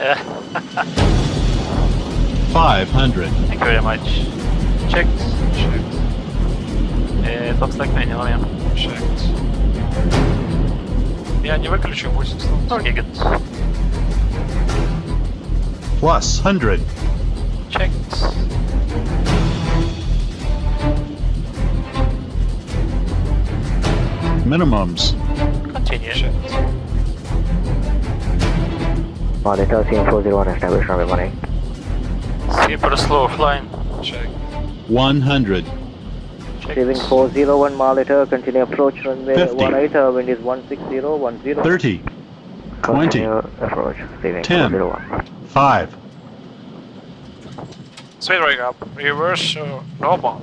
Yeah. 500. Thank you very much. Checked. Checked. It looks like manual, yeah. Checked. Я не выключу, пусть останутся. Okay, good. Plus 100. Checked. Minimums. Continue. Checked. Monitor CM401 established runway 18. Super slow flying. Check. 100. Checked. Receiving 401 monitor, continue approach runway 50. 18, wind is 16010. 30. 20. Continue approach, receiving 10. 401. 5. Speed rig up. Reverse normal.